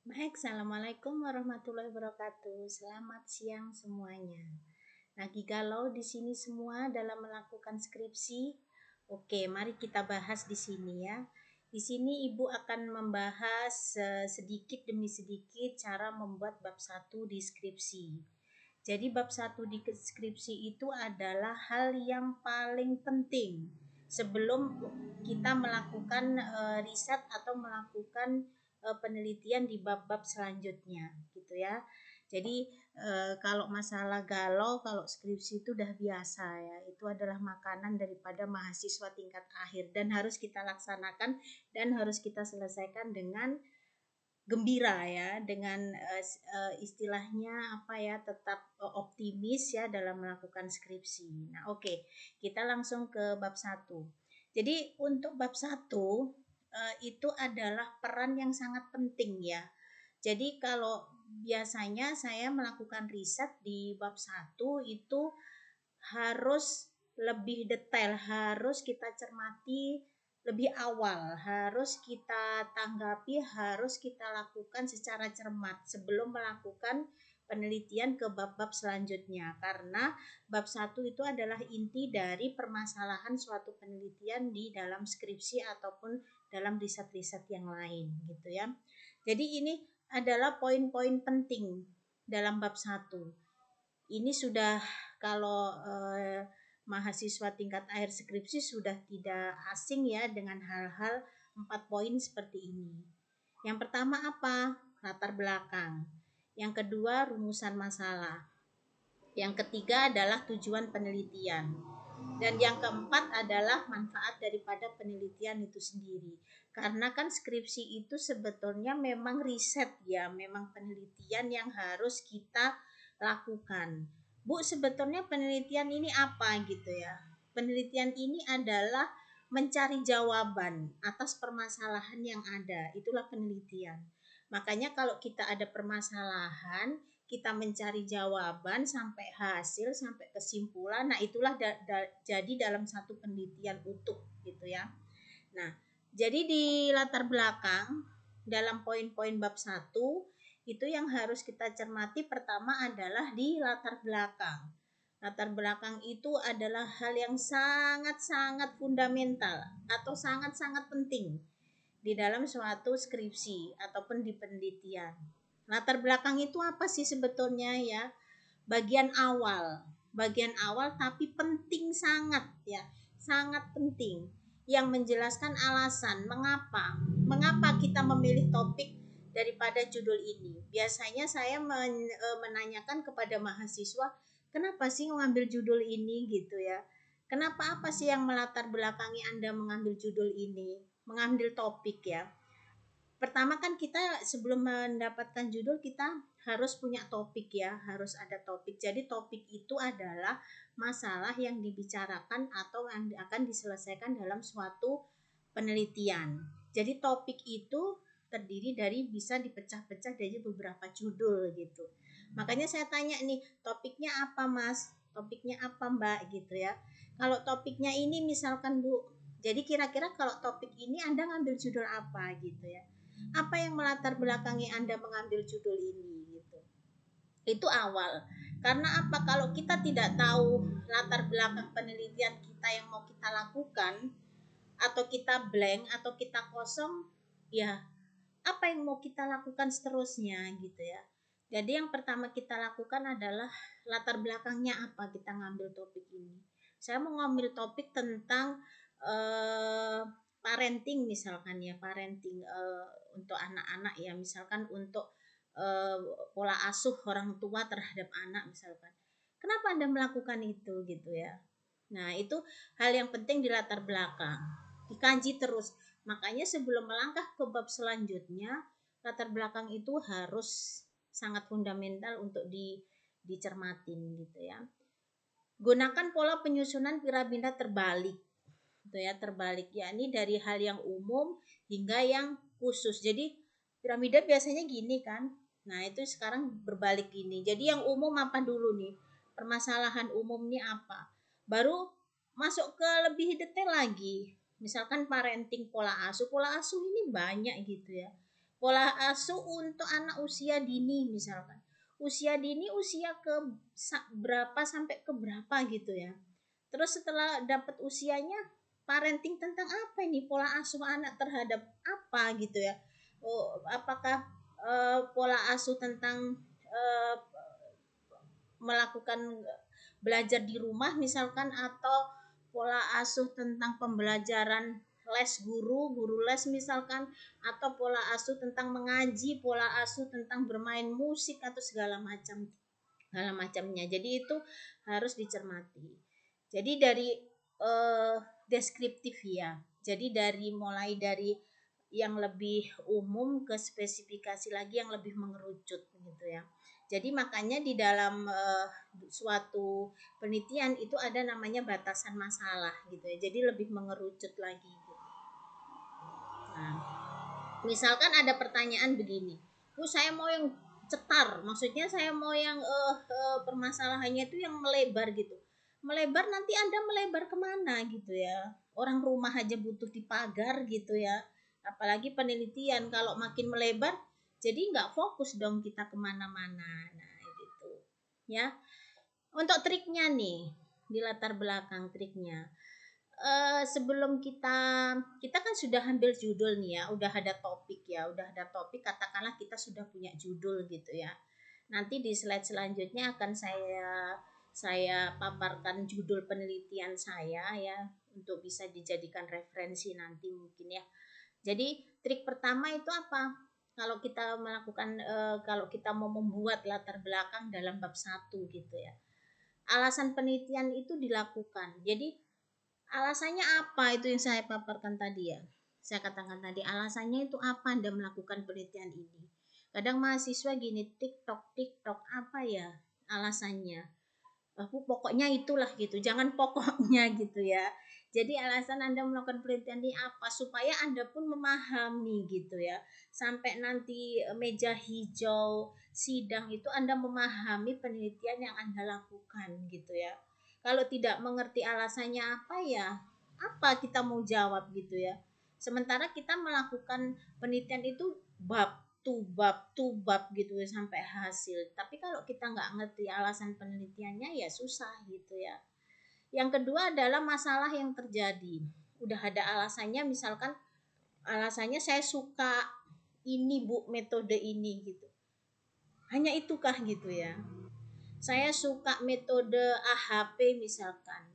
Baik, Assalamualaikum warahmatullahi wabarakatuh. Selamat siang semuanya. Lagi galau di sini semua dalam melakukan skripsi? Oke, mari kita bahas di sini ya. Di sini Ibu akan membahas sedikit demi sedikit cara membuat bab satu di skripsi. Jadi bab satu di skripsi itu adalah hal yang paling penting sebelum kita melakukan riset atau melakukan penelitian di bab-bab selanjutnya gitu ya. Jadi kalau masalah galau, kalau skripsi itu udah biasa ya. Itu adalah makanan daripada mahasiswa tingkat akhir dan harus kita laksanakan dan harus kita selesaikan dengan gembira ya, dengan istilahnya apa ya, tetap optimis ya dalam melakukan skripsi. Nah, oke, kita langsung ke bab satu. Jadi untuk bab satu itu adalah peran yang sangat penting ya. Jadi kalau biasanya saya melakukan riset di bab satu itu harus lebih detail, harus kita cermati lebih awal, harus kita tanggapi, harus kita lakukan secara cermat sebelum melakukan penelitian ke bab-bab selanjutnya, karena bab satu itu adalah inti dari permasalahan suatu penelitian di dalam skripsi ataupun dalam riset-riset yang lain gitu ya. Jadi ini adalah poin-poin penting dalam bab satu. Ini sudah kalau mahasiswa tingkat akhir skripsi sudah tidak asing ya dengan hal-hal 4 poin seperti ini. Yang pertama apa? Latar belakang. Yang kedua, rumusan masalah. Yang ketiga adalah tujuan penelitian. Dan yang keempat adalah manfaat daripada penelitian itu sendiri. Karena kan skripsi itu sebetulnya memang riset ya, memang penelitian yang harus kita lakukan. Bu, sebetulnya penelitian ini apa gitu ya? Penelitian ini adalah mencari jawaban atas permasalahan yang ada. Itulah penelitian. Makanya kalau kita ada permasalahan, kita mencari jawaban sampai hasil, sampai kesimpulan. Nah, itulah jadi dalam satu penelitian utuh gitu ya. Nah, jadi di latar belakang dalam poin-poin bab satu itu yang harus kita cermati pertama adalah di latar belakang. Latar belakang itu adalah hal yang sangat-sangat fundamental atau sangat-sangat penting di dalam suatu skripsi ataupun di penelitian. Latar belakang itu apa sih sebetulnya ya? Bagian awal, bagian awal tapi penting sangat ya, sangat penting yang menjelaskan alasan mengapa kita memilih topik daripada judul ini. Biasanya saya menanyakan kepada mahasiswa, kenapa sih mengambil judul ini gitu ya? Kenapa, apa sih yang melatar belakangi Anda mengambil judul ini, mengambil topik ya? Pertama kan kita sebelum mendapatkan judul kita harus punya topik ya, harus ada topik. Jadi topik itu adalah masalah yang dibicarakan atau yang akan diselesaikan dalam suatu penelitian. Jadi topik itu terdiri dari bisa dipecah-pecah dari beberapa judul gitu. Makanya saya tanya nih, topiknya apa Mas? Topiknya apa Mbak gitu ya. Kalau topiknya ini misalkan Bu, jadi kira-kira kalau topik ini Anda ngambil judul apa gitu ya. Apa yang melatar belakangi Anda mengambil judul ini gitu. Itu awal. Karena apa? Kalau kita tidak tahu latar belakang penelitian kita yang mau kita lakukan, atau kita blank atau kita kosong, ya apa yang mau kita lakukan seterusnya gitu ya. Jadi yang pertama kita lakukan adalah latar belakangnya apa kita ngambil topik ini. Saya mau ngambil topik tentang eh, parenting misalkan ya, parenting untuk anak-anak ya, misalkan untuk eh, pola asuh orang tua terhadap anak misalkan. Kenapa Anda melakukan itu gitu ya. Nah, itu hal yang penting di latar belakang. Dikaji terus. Makanya sebelum melangkah ke bab selanjutnya, latar belakang itu harus sangat fundamental untuk dicermatin gitu ya. Gunakan pola penyusunan piramida terbalik. Gitu ya, terbalik yakni dari hal yang umum hingga yang khusus. Jadi piramida biasanya gini kan. Nah, itu sekarang berbalik gini. Jadi yang umum apa dulu nih? Permasalahan umum nih apa? Baru masuk ke lebih detail lagi. Misalkan parenting, pola asuh. Pola asuh ini banyak gitu ya. Pola asuh untuk anak usia dini misalkan. Usia dini usia berapa sampai ke berapa gitu ya. Terus setelah dapat usianya, parenting tentang apa ini, pola asuh anak terhadap apa gitu ya. Oh, apakah pola asuh tentang uh, melakukan belajar di rumah misalkan, atau pola asuh tentang pembelajaran les guru les misalkan, atau pola asuh tentang mengaji, pola asuh tentang bermain musik atau segala macamnya. Jadi itu harus dicermati. Jadi dari deskriptif ya. Jadi mulai dari yang lebih umum ke spesifikasi lagi yang lebih mengerucut gitu ya. Jadi makanya di dalam suatu penelitian itu ada namanya batasan masalah gitu ya. Jadi lebih mengerucut lagi gitu. Nah, misalkan ada pertanyaan begini, Bu saya mau yang cetar, maksudnya saya mau yang permasalahannya itu yang melebar gitu. Melebar nanti Anda melebar kemana gitu ya. Orang rumah aja butuh dipagar gitu ya. Apalagi penelitian, kalau makin melebar jadi nggak fokus dong kita kemana-mana. Nah gitu ya. Untuk triknya nih, di latar belakang triknya. Sebelum kita kan sudah ambil judul nih ya, udah ada topik ya, katakanlah kita sudah punya judul gitu ya. Nanti di slide selanjutnya akan saya paparkan judul penelitian saya ya, untuk bisa dijadikan referensi nanti mungkin ya. Jadi trik pertama itu apa? Kalau kita kalau kita mau membuat latar belakang dalam bab 1 gitu ya. Alasan penelitian itu dilakukan. Jadi alasannya apa itu yang saya paparkan tadi ya. Saya katakan tadi alasannya itu apa Anda melakukan penelitian ini. Kadang mahasiswa gini, TikTok apa ya alasannya. Aku pokoknya itulah gitu, jangan pokoknya gitu ya. Jadi alasan Anda melakukan penelitian ini apa, supaya Anda pun memahami gitu ya. Sampai nanti meja hijau sidang itu Anda memahami penelitian yang Anda lakukan gitu ya. Kalau tidak mengerti alasannya apa ya, apa kita mau jawab gitu ya. Sementara kita melakukan penelitian itu bab gitu ya sampai hasil. Tapi kalau kita nggak ngerti alasan penelitiannya ya susah gitu ya. Yang kedua adalah masalah yang terjadi. Udah ada alasannya, misalkan alasannya saya suka ini Bu, metode ini gitu. Hanya itukah gitu ya. Saya suka metode AHP misalkan,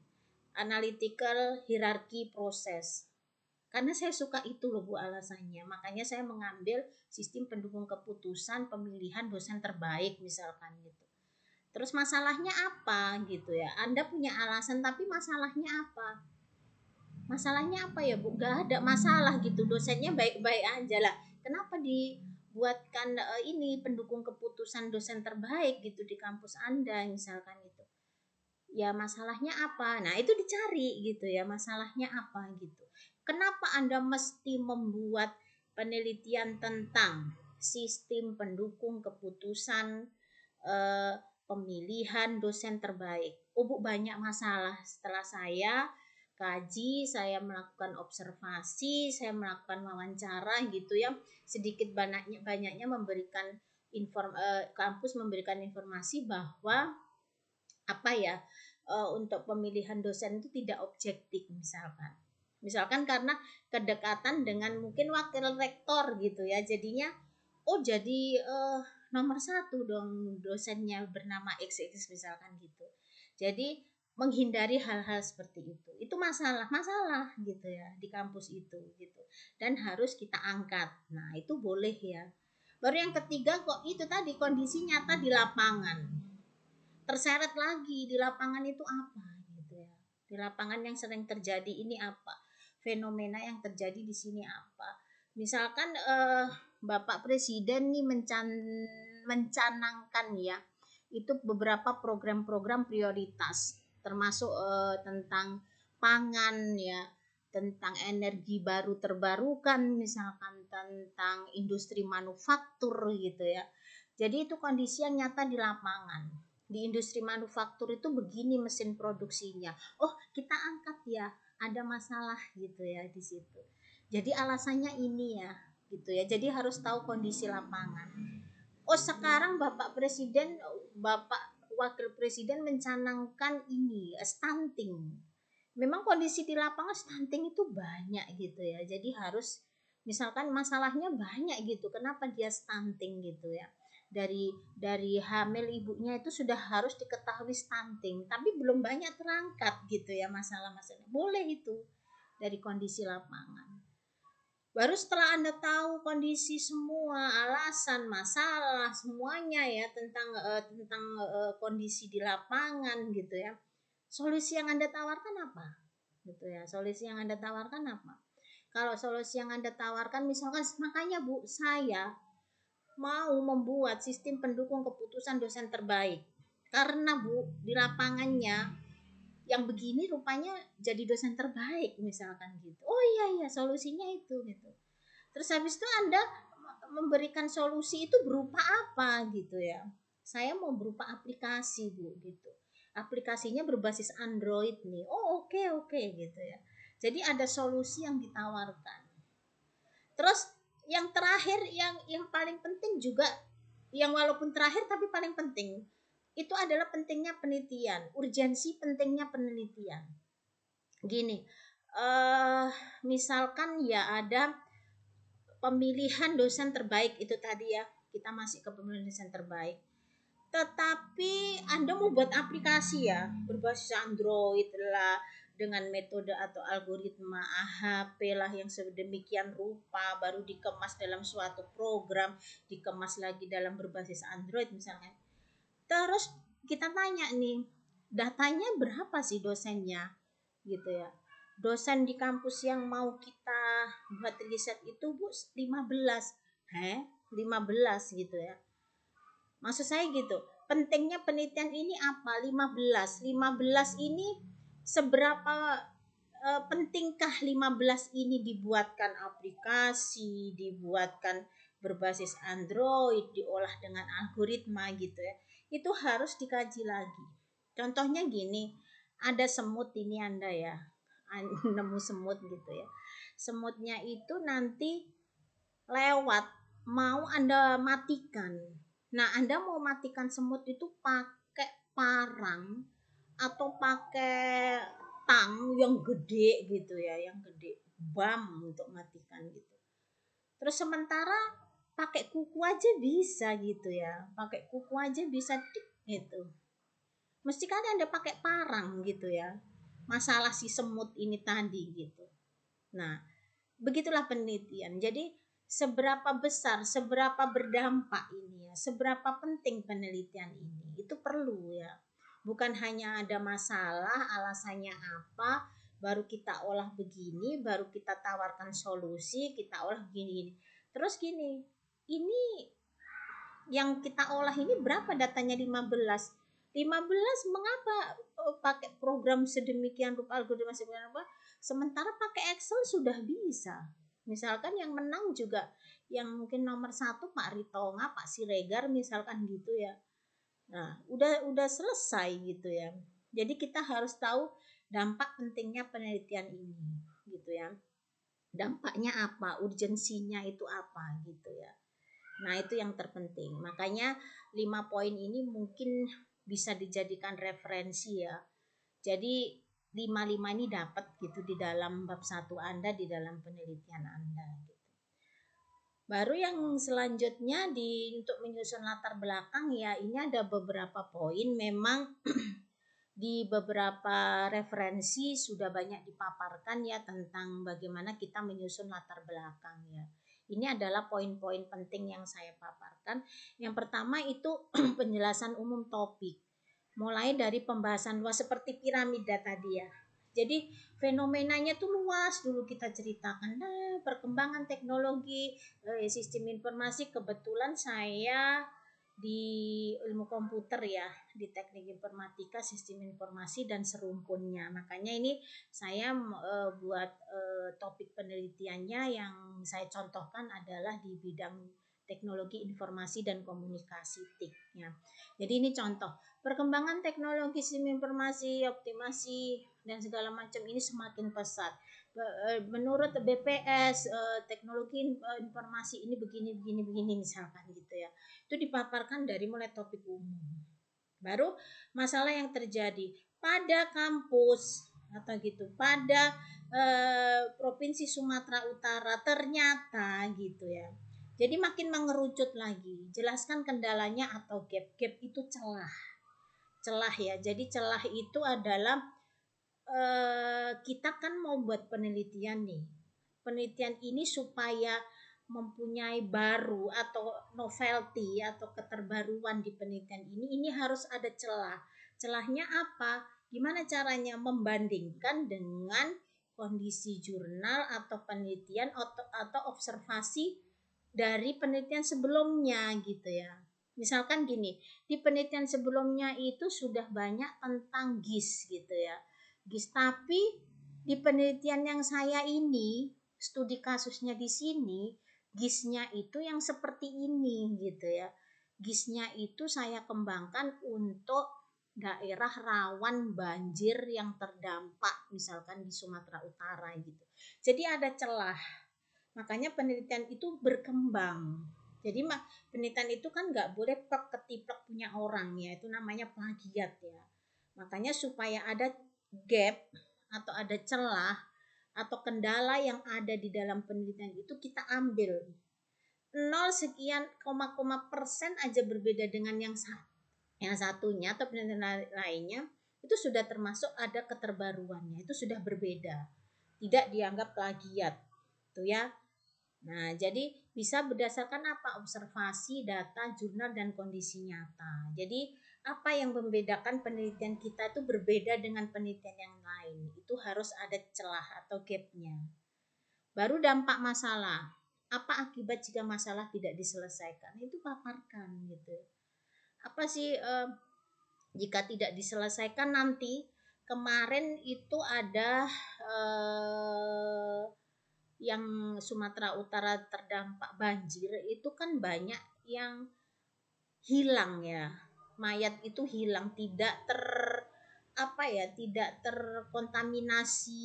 Analytical Hierarchy Process. Karena saya suka itu loh Bu alasannya. Makanya saya mengambil sistem pendukung keputusan pemilihan dosen terbaik misalkan gitu. Terus masalahnya apa gitu ya. Anda punya alasan tapi masalahnya apa? Masalahnya apa ya Bu? Gak ada masalah gitu. Dosennya baik-baik aja lah. Kenapa dibuatkan ini pendukung keputusan dosen terbaik gitu di kampus Anda misalkan itu? Ya masalahnya apa? Nah itu dicari gitu ya, masalahnya apa gitu. Kenapa Anda mesti membuat penelitian tentang sistem pendukung keputusan eh, pemilihan dosen terbaik? Oh Bu, banyak masalah. Setelah saya kaji, saya melakukan observasi, saya melakukan wawancara gitu ya, sedikit banyaknya memberikan kampus memberikan informasi bahwa apa ya, untuk pemilihan dosen itu tidak objektif misalkan karena kedekatan dengan mungkin wakil rektor gitu ya, jadinya oh jadi nomor satu dong dosennya bernama XX misalkan gitu. Jadi menghindari hal-hal seperti itu masalah gitu ya di kampus itu gitu, dan harus kita angkat. Nah itu boleh ya. Baru yang ketiga kok itu tadi, kondisi nyata di lapangan, terseret lagi di lapangan itu apa gitu ya. Di lapangan yang sering terjadi ini apa, fenomena yang terjadi di sini apa. Misalkan Bapak Presiden nih mencanangkan ya itu beberapa program-program prioritas, termasuk tentang pangan ya, tentang energi baru terbarukan, misalkan tentang industri manufaktur gitu ya. Jadi itu kondisi yang nyata di lapangan. Di industri manufaktur itu begini mesin produksinya. Oh, kita angkat ya, ada masalah gitu ya di situ. Jadi alasannya ini ya. gitu ya. Jadi harus tahu kondisi lapangan. Oh, sekarang Bapak Wakil Presiden mencanangkan ini stunting. Memang kondisi di lapangan stunting itu banyak gitu ya. Jadi harus misalkan masalahnya banyak gitu. Kenapa dia stunting gitu ya? Dari hamil ibunya itu sudah harus diketahui stunting, tapi belum banyak terangkat gitu ya masalah-masalahnya. Boleh itu dari kondisi lapangan. Baru setelah Anda tahu kondisi semua, alasan, masalah, semuanya ya tentang kondisi di lapangan gitu ya. Solusi yang Anda tawarkan apa? Gitu ya. Solusi yang Anda tawarkan apa? Kalau solusi yang Anda tawarkan misalkan, makanya Bu, saya mau membuat sistem pendukung keputusan dosen terbaik. Karena Bu, di lapangannya yang begini rupanya jadi dosen terbaik misalkan gitu. Oh iya iya, solusinya itu gitu. Terus habis itu Anda memberikan solusi itu berupa apa gitu ya. Saya mau berupa aplikasi Bu gitu. Aplikasinya berbasis Android nih. Oh oke gitu ya. Jadi ada solusi yang ditawarkan. Terus yang terakhir yang paling penting juga, yang walaupun terakhir tapi paling penting, itu adalah pentingnya penelitian, urgensi pentingnya penelitian. Gini, misalkan ya ada pemilihan dosen terbaik itu tadi ya, kita masih ke pemilihan dosen terbaik, tetapi Anda mau buat aplikasi ya berbasis Android lah, dengan metode atau algoritma AHP lah yang sedemikian rupa, baru dikemas dalam suatu program, dikemas lagi dalam berbasis Android misalnya. Terus kita tanya nih, datanya berapa sih dosennya gitu ya. Dosen di kampus yang mau kita buat riset itu Bu 15. 15 gitu ya. Maksud saya gitu. Pentingnya penelitian ini apa? 15. 15 ini seberapa pentingkah 15 ini dibuatkan aplikasi, dibuatkan berbasis Android, diolah dengan algoritma gitu ya. Itu harus dikaji lagi. Contohnya gini, ada semut ini Anda ya. Nemu semut gitu ya. Semutnya itu nanti lewat, mau Anda matikan. Nah, Anda mau matikan semut itu pakai parang atau pakai tang yang gede gitu ya, yang gede, bam untuk matikan gitu. Terus sementara pakai kuku aja bisa gitu ya, pakai kuku aja bisa dik gitu. Mesti kali Anda pakai parang gitu ya. Masalah si semut ini tadi gitu. Nah, begitulah penelitian. Jadi seberapa besar, seberapa berdampak ini ya, seberapa penting penelitian ini, itu perlu ya. Bukan hanya ada masalah, alasannya apa, baru kita olah begini, baru kita tawarkan solusi, kita olah begini. Terus gini, ini yang kita olah ini berapa datanya? 15. 15 mengapa pakai program sedemikian rupa, algoritma sedemikian rupa, sementara pakai Excel sudah bisa. Misalkan yang menang juga yang mungkin nomor 1 Pak Ritonga, Pak Siregar misalkan gitu ya. Nah, udah selesai gitu ya. Jadi kita harus tahu dampak pentingnya penelitian ini gitu ya. Dampaknya apa, urgensinya itu apa gitu ya. Nah, itu yang terpenting. Makanya 5 poin ini mungkin bisa dijadikan referensi ya. Jadi 5-5 ini dapat gitu di dalam bab 1 Anda, di dalam penelitian Anda gitu. Baru yang selanjutnya untuk menyusun latar belakang ya, ini ada beberapa poin memang di beberapa referensi sudah banyak dipaparkan ya tentang bagaimana kita menyusun latar belakang ya. Ini adalah poin-poin penting yang saya paparkan. Yang pertama itu penjelasan umum topik. Mulai dari pembahasan luas seperti piramida tadi ya. Jadi fenomenanya tuh luas dulu kita ceritakan. Nah, perkembangan teknologi, sistem informasi, kebetulan saya di ilmu komputer ya, di teknik informatika, sistem informasi dan serumpunnya. Makanya ini saya buat topik penelitiannya yang saya contohkan adalah di bidang teknologi informasi dan komunikasi TIK-nya. Jadi ini contoh perkembangan teknologi sistem informasi, optimasi dan segala macam ini semakin pesat. menurut BPS teknologi informasi ini begini misalkan gitu ya. Itu dipaparkan dari mulai topik umum. Baru masalah yang terjadi pada kampus atau gitu pada provinsi Sumatera Utara ternyata gitu ya. Jadi makin mengerucut lagi. Jelaskan kendalanya atau gap itu celah. Celah ya. Jadi celah itu adalah kita kan mau buat penelitian nih. Penelitian ini supaya mempunyai baru atau novelty atau keterbaruan di penelitian ini harus ada celah. Celahnya apa? Gimana caranya membandingkan dengan kondisi jurnal atau penelitian atau observasi dari penelitian sebelumnya gitu ya. Misalkan gini, di penelitian sebelumnya itu sudah banyak tentang GIS gitu ya. GIS, tapi di penelitian yang saya ini, studi kasusnya di sini, GIS-nya itu yang seperti ini gitu ya. GIS-nya itu saya kembangkan untuk daerah rawan banjir yang terdampak misalkan di Sumatera Utara gitu. Jadi ada celah. Makanya penelitian itu berkembang. Jadi penelitian itu kan nggak boleh plek ketiplek punya orang ya, itu namanya plagiat ya. Makanya supaya ada gap atau ada celah atau kendala yang ada di dalam penelitian itu kita ambil 0 sekian % aja berbeda dengan yang satunya atau penelitian lainnya, itu sudah termasuk ada keterbaruannya, itu sudah berbeda, tidak dianggap plagiat tuh ya. Nah, jadi bisa berdasarkan apa? Observasi, data, jurnal, dan kondisi nyata. Jadi, apa yang membedakan penelitian kita itu berbeda dengan penelitian yang lain? Itu harus ada celah atau gapnya. Baru dampak masalah. Apa akibat jika masalah tidak diselesaikan? Itu paparkan gitu. Apa sih jika tidak diselesaikan nanti? Kemarin itu ada yang Sumatera Utara terdampak banjir itu kan banyak yang hilang ya, mayat itu hilang, tidak terkontaminasi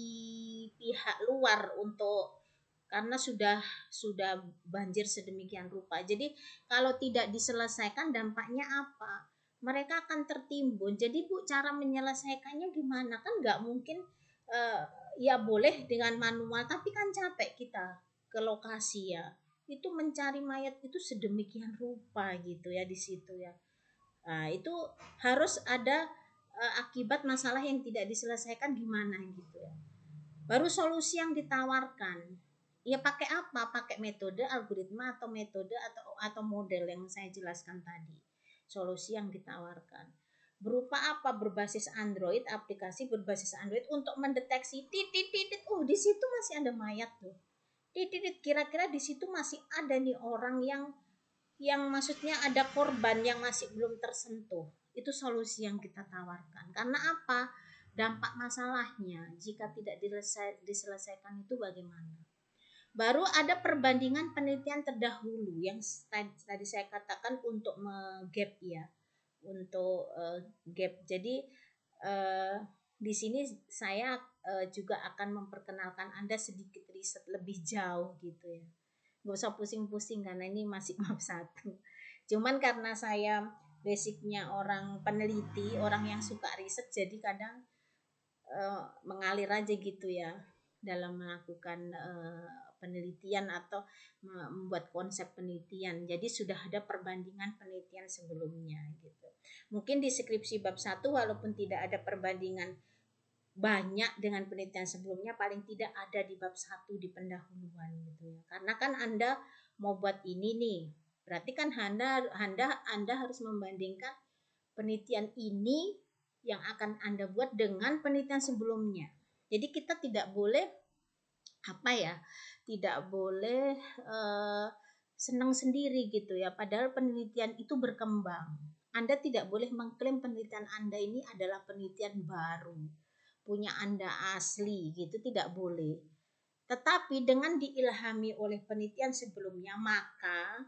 pihak luar untuk karena sudah banjir sedemikian rupa. Jadi kalau tidak diselesaikan dampaknya apa? Mereka akan tertimbun. Jadi Bu, cara menyelesaikannya gimana? Kan nggak mungkin ya boleh dengan manual, tapi kan capek kita ke lokasi ya. Itu mencari mayat itu sedemikian rupa gitu ya di situ ya. Nah, itu harus ada akibat masalah yang tidak diselesaikan gimana gitu ya. Baru solusi yang ditawarkan. Ya pakai apa? Pakai metode, algoritma atau metode atau model yang saya jelaskan tadi. Solusi yang ditawarkan. Berupa apa? Berbasis Android, aplikasi berbasis Android untuk mendeteksi titit-titit. Oh, di situ masih ada mayat tuh. Titit, kira-kira di situ masih ada nih orang yang maksudnya ada korban yang masih belum tersentuh. Itu solusi yang kita tawarkan. Karena apa? Dampak masalahnya jika tidak diselesaikan itu bagaimana? Baru ada perbandingan penelitian terdahulu yang tadi saya katakan untuk gap ya, untuk gap. Jadi di sini saya juga akan memperkenalkan Anda sedikit riset lebih jauh gitu ya. Gak usah pusing-pusing karena ini masih bab 1. Cuman karena saya basicnya orang peneliti, orang yang suka riset, jadi kadang mengalir aja gitu ya dalam melakukan penelitian atau membuat konsep penelitian. Jadi sudah ada perbandingan penelitian sebelumnya gitu. Mungkin di skripsi bab 1 walaupun tidak ada perbandingan banyak dengan penelitian sebelumnya, paling tidak ada di bab 1 di pendahuluan gitu ya. Karena kan Anda mau buat ini nih, berarti kan Anda harus membandingkan penelitian ini yang akan Anda buat dengan penelitian sebelumnya. Jadi kita tidak boleh tidak boleh senang sendiri gitu ya. Padahal penelitian itu berkembang. Anda tidak boleh mengklaim penelitian Anda ini adalah penelitian baru, punya Anda asli gitu, tidak boleh. Tetapi dengan diilhami oleh penelitian sebelumnya, maka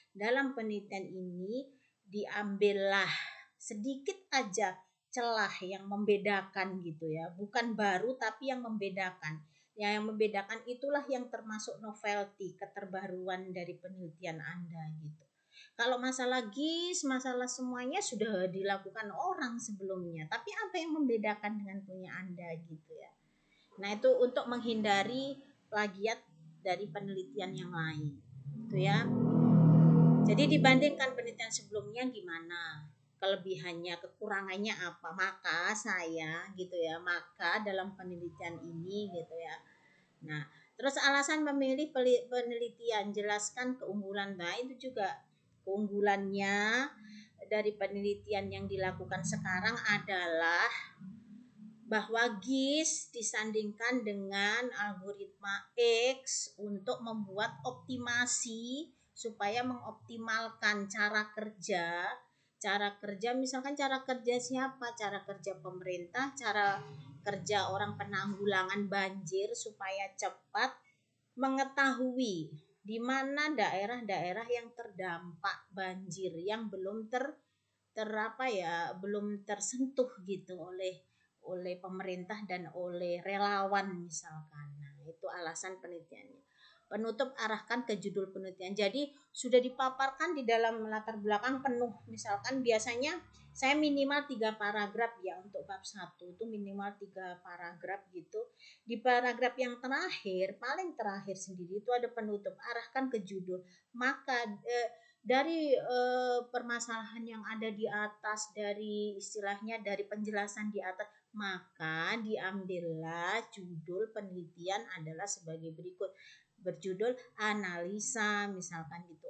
dalam penelitian ini diambillah sedikit aja celah yang membedakan gitu ya, bukan baru tapi yang membedakan. Ya, yang membedakan itulah yang termasuk novelty, keterbaruan dari penelitian Anda gitu. Kalau masalah GIS, masalah semuanya sudah dilakukan orang sebelumnya, tapi apa yang membedakan dengan punya Anda gitu ya. Nah, itu untuk menghindari plagiat dari penelitian yang lain. Gitu ya. Jadi dibandingkan penelitian sebelumnya gimana? Kelebihannya, kekurangannya apa? Maka saya gitu ya, maka dalam penelitian ini gitu ya. Nah, terus alasan memilih penelitian, jelaskan keunggulan. Nah, itu juga keunggulannya dari penelitian yang dilakukan sekarang adalah bahwa GIS disandingkan dengan algoritma X untuk membuat optimasi supaya mengoptimalkan cara kerja misalkan cara kerja siapa, cara kerja pemerintah, cara kerja orang penanggulangan banjir supaya cepat mengetahui di mana daerah-daerah yang terdampak banjir yang belum belum tersentuh gitu oleh pemerintah dan oleh relawan misalkan. Nah, itu alasan penelitiannya. Penutup arahkan ke judul penelitian. Jadi sudah dipaparkan di dalam latar belakang penuh. Misalkan biasanya saya minimal 3 paragraf ya untuk bab 1 itu minimal 3 paragraf gitu. Di paragraf yang terakhir, paling terakhir sendiri itu ada penutup arahkan ke judul. Maka dari permasalahan yang ada di atas, dari istilahnya dari penjelasan di atas, maka diambillah judul penelitian adalah sebagai berikut, berjudul analisa misalkan gitu,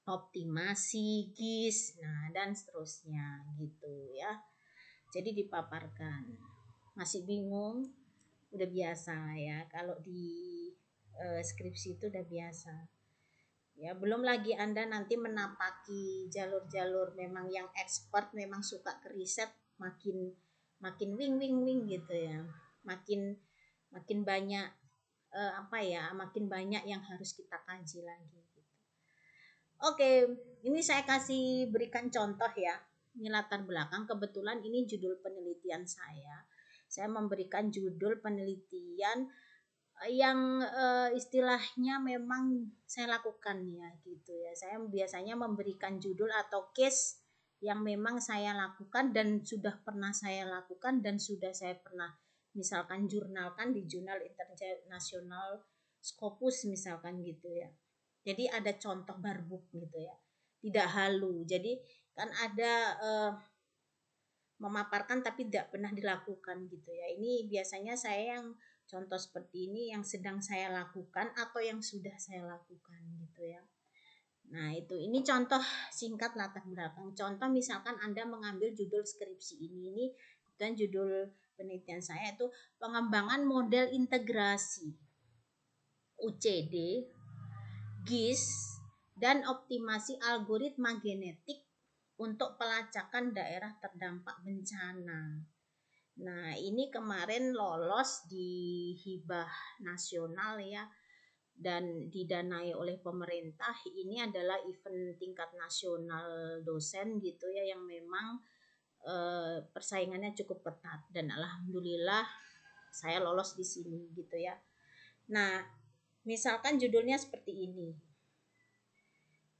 optimasi GIS, nah dan seterusnya gitu ya. Jadi dipaparkan. Masih bingung? Udah biasa ya, kalau di skripsi itu udah biasa. Ya, belum lagi Anda nanti menapaki jalur-jalur memang yang expert, memang suka ke riset, makin makin wing gitu ya. Makin makin banyak makin banyak yang harus kita kaji lagi gitu. Oke, ini saya kasih berikan contoh ya. Ini latar belakang, kebetulan ini judul penelitian saya. Saya memberikan judul penelitian yang istilahnya memang saya lakukan ya gitu ya. Saya biasanya memberikan judul atau case yang memang saya lakukan dan sudah pernah saya lakukan dan sudah saya pernah misalkan jurnalkan di jurnal internasional Scopus misalkan gitu ya. Jadi ada contoh barbuk gitu ya. Tidak halu. Jadi kan ada memaparkan tapi tidak pernah dilakukan gitu ya. Ini biasanya saya yang contoh seperti ini yang sedang saya lakukan atau yang sudah saya lakukan gitu ya. Nah, ini contoh singkat latar belakang. Contoh misalkan Anda mengambil judul skripsi ini dan judul penelitian saya itu pengembangan model integrasi UCD, GIS dan optimasi algoritma genetik untuk pelacakan daerah terdampak bencana. Nah, ini kemarin lolos di hibah nasional ya dan didanai oleh pemerintah. Ini adalah event tingkat nasional dosen gitu ya yang memang persaingannya cukup ketat dan alhamdulillah saya lolos di sini gitu ya. Nah, misalkan judulnya seperti ini.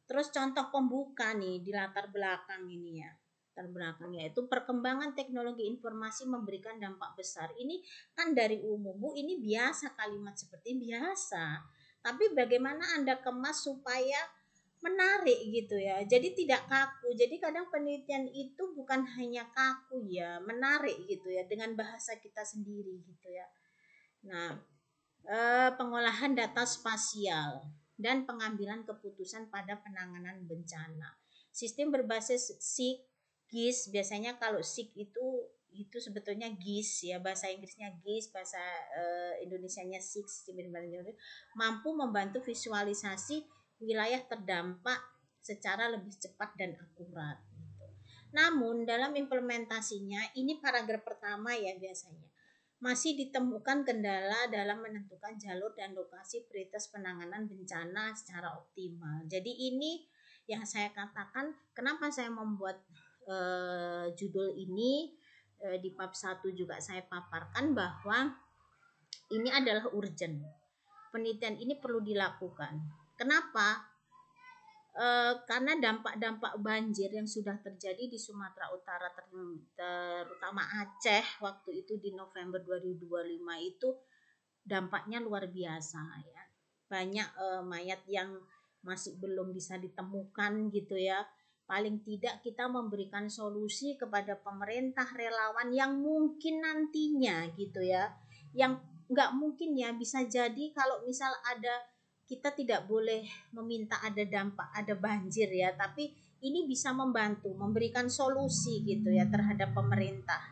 Terus contoh pembuka nih di latar belakang ini ya. Latar belakangnya itu perkembangan teknologi informasi memberikan dampak besar. Ini kan dari umum, Bu, ini biasa kalimat seperti biasa. Tapi bagaimana Anda kemas supaya menarik gitu ya. Jadi tidak kaku. Jadi kadang penelitian itu bukan hanya kaku ya, menarik gitu ya dengan bahasa kita sendiri gitu ya. Nah, pengolahan data spasial dan pengambilan keputusan pada penanganan bencana. Sistem berbasis SIG, GIS, biasanya kalau SIG itu sebetulnya GIS ya, bahasa Inggrisnya GIS, bahasa Indonesianya SIG, mampu membantu visualisasi wilayah terdampak secara lebih cepat dan akurat. Namun dalam implementasinya ini paragraf pertama ya biasanya masih ditemukan kendala dalam menentukan jalur dan lokasi prioritas penanganan bencana secara optimal. Jadi ini yang saya katakan kenapa saya membuat judul ini di bab 1 juga saya paparkan bahwa ini adalah urgent. Penelitian ini perlu dilakukan. Kenapa? Karena dampak-dampak banjir yang sudah terjadi di Sumatera Utara, terutama Aceh waktu itu di November 2025 itu dampaknya luar biasa ya. Banyak mayat yang masih belum bisa ditemukan gitu ya. Paling tidak kita memberikan solusi kepada pemerintah, relawan yang mungkin nantinya gitu ya, yang nggak mungkin ya, bisa jadi kalau misal ada, kita tidak boleh meminta ada dampak, ada banjir ya, tapi ini bisa membantu memberikan solusi gitu ya terhadap pemerintah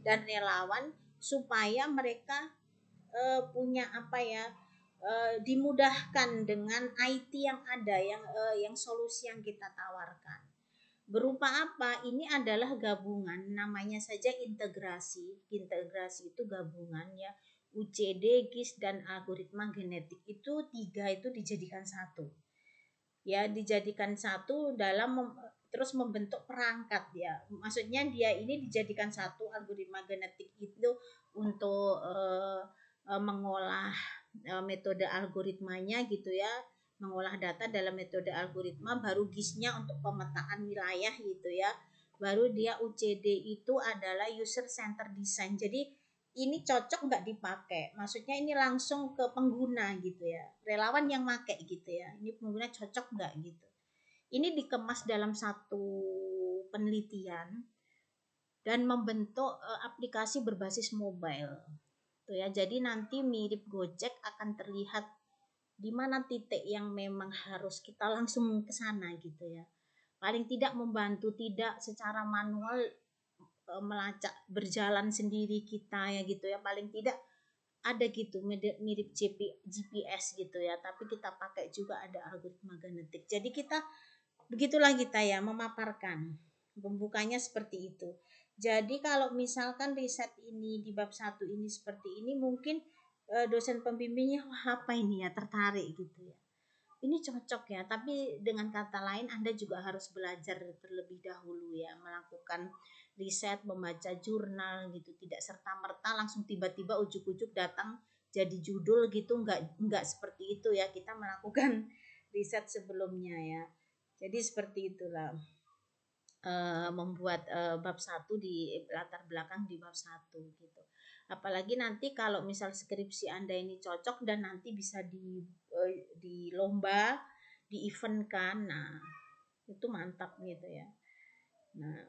dan relawan supaya mereka punya apa ya, dimudahkan dengan IT yang ada, yang solusi yang kita tawarkan. Berupa apa? Ini adalah gabungan, namanya saja integrasi. Integrasi itu gabungan ya. UCD, GIS, dan algoritma genetik itu tiga itu dijadikan satu. Ya, dijadikan satu dalam terus membentuk perangkat ya. Maksudnya dia ini dijadikan satu algoritma genetik itu untuk mengolah metode algoritmanya gitu ya, mengolah data dalam metode algoritma, baru GIS-nya untuk pemetaan wilayah gitu ya, baru dia UCD itu adalah user center design. Jadi ini cocok nggak dipakai, maksudnya ini langsung ke pengguna gitu ya, relawan yang pakai gitu ya, ini pengguna cocok nggak gitu. Ini dikemas dalam satu penelitian dan membentuk aplikasi berbasis mobile tuh ya. Jadi nanti mirip Gojek, akan terlihat di mana titik yang memang harus kita langsung ke sana gitu ya. Paling tidak membantu, tidak secara manual melacak berjalan sendiri kita ya gitu ya. Paling tidak ada gitu mirip GPS gitu ya, tapi kita pakai juga ada algoritma genetik. Jadi kita begitulah kita ya memaparkan. Pembukanya seperti itu. Jadi kalau misalkan riset ini di bab 1 ini seperti ini, mungkin dosen pembimbingnya wah apa ini ya, tertarik gitu ya. Ini cocok ya, tapi dengan kata lain Anda juga harus belajar terlebih dahulu ya, melakukan riset, membaca jurnal gitu, tidak serta-merta langsung tiba-tiba ujuk-ujuk datang jadi judul gitu, enggak seperti itu ya, kita melakukan riset sebelumnya ya. Jadi seperti itulah membuat bab 1 di latar belakang di bab 1 gitu. Apalagi nanti kalau misal skripsi Anda ini cocok dan nanti bisa di lomba, di event kan. Nah, itu mantap gitu ya. Nah,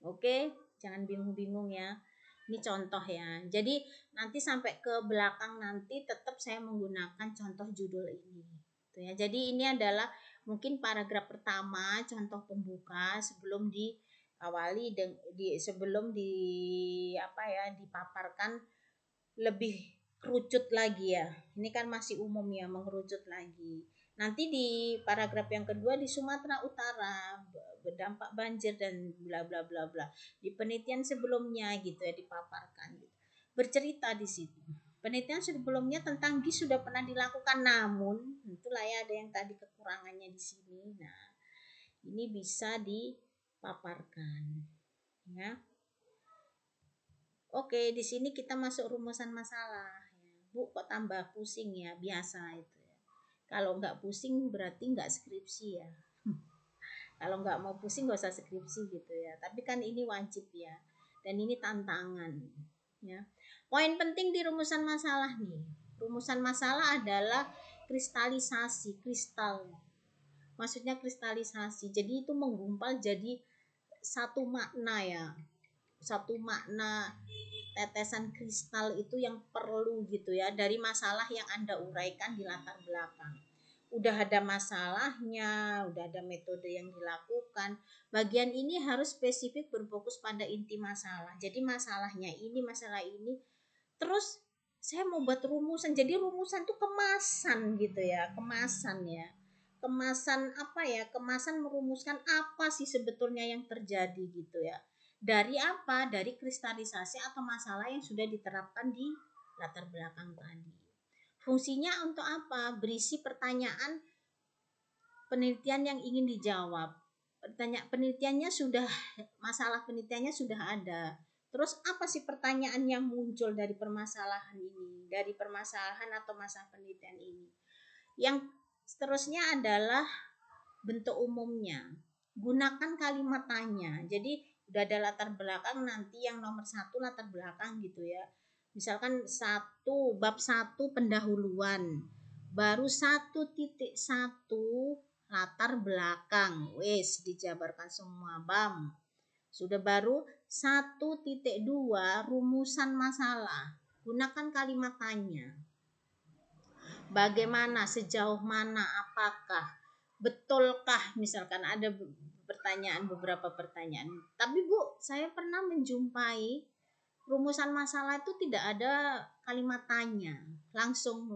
oke, jangan bingung-bingung ya. Ini contoh ya. Jadi nanti sampai ke belakang nanti tetap saya menggunakan contoh judul ini. Gitu ya. Jadi ini adalah mungkin paragraf pertama, contoh pembuka sebelum diawali sebelum apa ya, dipaparkan lebih kerucut lagi ya. Ini kan masih umum ya, mengerucut lagi. Nanti di paragraf yang kedua di Sumatera Utara berdampak banjir dan bla bla bla bla. Di penelitian sebelumnya gitu ya dipaparkan gitu. Bercerita di situ. Penelitian sebelumnya tentang GIS sudah pernah dilakukan, namun itulah ya ada yang tadi kekurangannya di sini. Nah, ini bisa dipaparkan ya. Oke, di sini kita masuk rumusan masalah. Bu, kok tambah pusing ya? Biasa itu ya. Kalau nggak pusing berarti nggak skripsi ya. Kalau nggak mau pusing nggak usah skripsi gitu ya. Tapi kan ini wajib ya. Dan ini tantangan ya. Poin penting di rumusan masalah nih. Rumusan masalah adalah kristalisasi, kristal. Maksudnya kristalisasi. Jadi itu menggumpal jadi satu makna ya. Satu makna tetesan kristal itu yang perlu gitu ya dari masalah yang Anda uraikan di latar belakang. Udah ada masalahnya, udah ada metode yang dilakukan. Bagian ini harus spesifik berfokus pada inti masalah. Jadi masalahnya ini, masalah ini. Terus saya mau buat rumusan. Jadi rumusan tuh kemasan gitu ya, kemasan ya. Kemasan apa ya? Kemasan merumuskan apa sih sebetulnya yang terjadi gitu ya. Dari apa? Dari kristalisasi atau masalah yang sudah diterapkan di latar belakang tadi. Fungsinya untuk apa? Berisi pertanyaan penelitian yang ingin dijawab. Penelitiannya sudah, masalah penelitiannya sudah ada. Terus apa sih pertanyaan yang muncul dari permasalahan ini, dari permasalahan atau masalah penelitian ini? Yang seterusnya adalah bentuk umumnya. Gunakan kalimat tanya. Jadi udah ada latar belakang, nanti yang nomor 1 latar belakang gitu ya. Misalkan bab 1 pendahuluan, baru 1.1 latar belakang. Wes dijabarkan semua bam. Sudah baru 1.2 rumusan masalah. Gunakan kalimat tanya. Bagaimana, sejauh mana, apakah, betulkah, misalkan ada beberapa pertanyaan. Tapi Bu, saya pernah menjumpai rumusan masalah itu tidak ada kalimat tanya. Langsung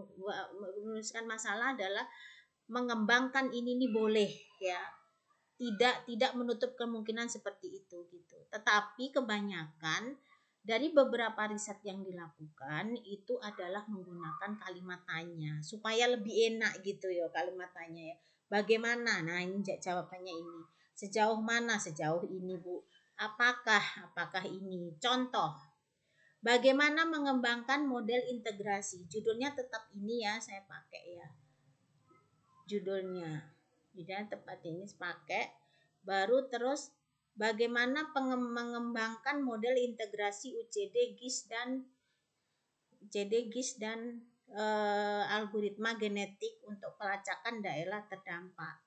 merumuskan masalah adalah mengembangkan ini boleh ya. Tidak menutup kemungkinan seperti itu gitu. Tetapi kebanyakan dari beberapa riset yang dilakukan itu adalah menggunakan kalimat tanya supaya lebih enak gitu ya kalimat tanya ya. Bagaimana? Nah, ini jawabannya ini. Sejauh mana? Sejauh ini, Bu. Apakah ini? Contoh. Bagaimana mengembangkan model integrasi? Judulnya tetap ini ya, saya pakai ya. Judulnya. Jadi tepat ini pakai. Baru terus bagaimana mengembangkan model integrasi GIS dan algoritma genetik untuk pelacakan daerah terdampak.